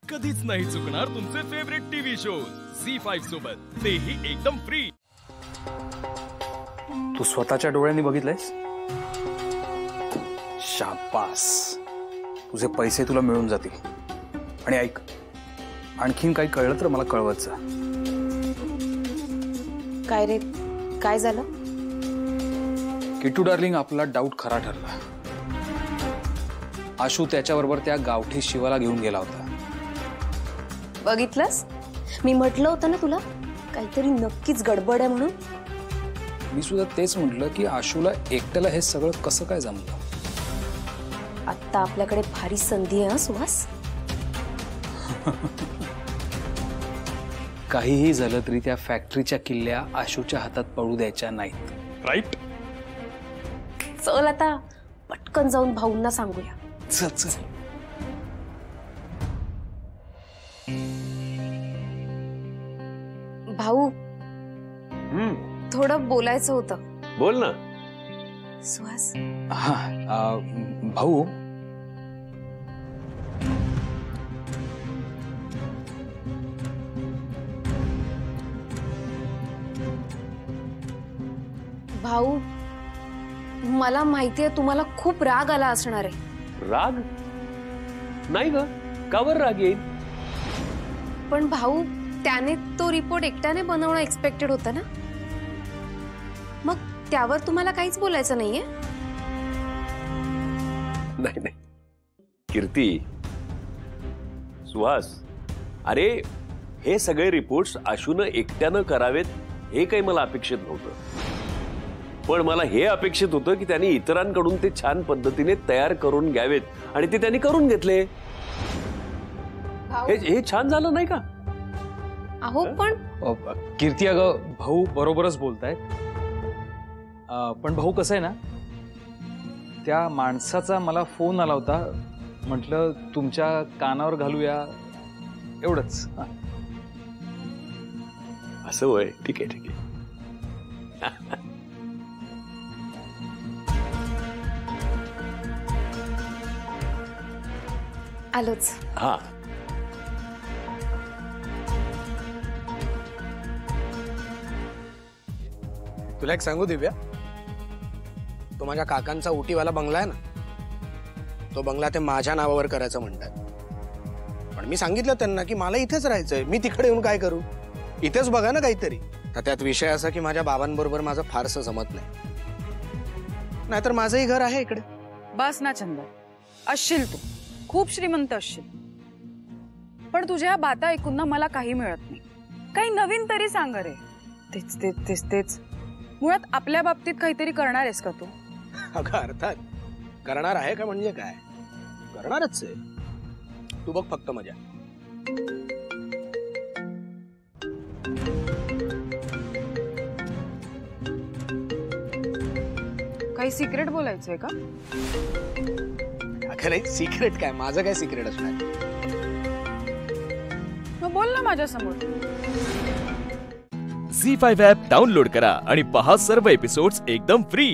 कधीच नाही चुकणार तुमचे फेवरेट टीव्ही शोज झी5 सोबत, तेही एकदम फ्री। तू स्वतःच्या डोळ्यांनी बघितलंयस? शाबास, तुझे पैसे तुला मिळून जातील। आणि ऐक, आणखीन काही कळलं तर मला कळवत जा। काय रे, काय झालं? किट्टू डार्लिंग, आपला डाऊट खरा ठरला। आशू त्याच्याबरोबर त्या गावठी शिवाला घेऊन गेला होता। बघितलंस, मी म्हटलं होतं ना तुला, काहीतरी नक्कीच गडबड आहे म्हणून। मी सुद्धा तेच म्हटलं की आशूला एकट्याला हे सगळं कसं काय जमलं। आता आपल्याकडे भारी संधी आहे सुहास। काहीही झालं तरी त्या फॅक्टरीच्या किल्ल्या आशूच्या हातात पडू द्यायच्या नाहीत, राईट? चल आता पटकन जाऊन भाऊंना सांगूया। चल चल। भाऊ, थोडं बोलायचं होतं। बोल ना। सुहास, हा भाऊ, भाऊ, मला माहितीये तुम्हाला खूप राग आला असणार आहे। राग नाही ग, का बरं राग येईल? पण भाऊ, त्याने तो रिपोर्ट एकट्याने बनवणं एक्सपेक्टेड होतं ना, मग त्यावर तुम्हाला काहीच बोलायचं नाहीये? नाही नाही कीर्ती, सुहास, अरे हे सगळे रिपोर्ट्स आशूनं एकट्यानं करावेत हे काही मला अपेक्षित नव्हतं। पण मला हे अपेक्षित होतं की त्यांनी इतरांकडून ते छान पद्धतीने तयार करून घ्यावेत आणि ते त्यांनी करून घेतले। हे छान झालं नाही का? अहो पण कीर्ती, अगं भाऊ बरोबरच बोलतायत। पण भाऊ, कसं आहे ना, त्या माणसाचा मला फोन आला होता, म्हटलं तुमच्या कानावर घालूया, एवढंच। असं होय, ठीक आहे ठीक आहे। आलोच। हा, तुला एक सांगू दिव्या, तो माझ्या काकांचा उटीवाला बंगला आहे ना, तो बंगला ते माझ्या नावावर करायचं म्हणतात। पण मी सांगितलं त्यांना की मला इथेच राहायचंय, मी तिकडे येऊन काय करू, इथेच बघा ना काहीतरी। तर त्यात विषय असा की माझ्या बाबांबरोबर माझं फारसं जमत नाही, नाहीतर माझंही घर आहे इकडे। बस ना चंद, असशील तू खूप श्रीमंत असशील, पण तुझ्या बाता ऐकून ना मला काही मिळत नाही। काही नवीन तरी सांग रे। तेच तेच तेच तेच, मुळात आपल्या बाबतीत काहीतरी करणार आहेस का तू? अगं अर्थात करणार आहे का, म्हणजे काय, करणारच आहे। तू बघ फक्त मजा। काही सिक्रेट बोलायचंय का? अगं नाही, सिक्रेट काय, माझं काय सिक्रेट असणार? मग बोल ना माझ्या समोर। झी5 ॲप डाउनलोड करा आणि पहा सर्व एपिसोड्स एकदम फ्री।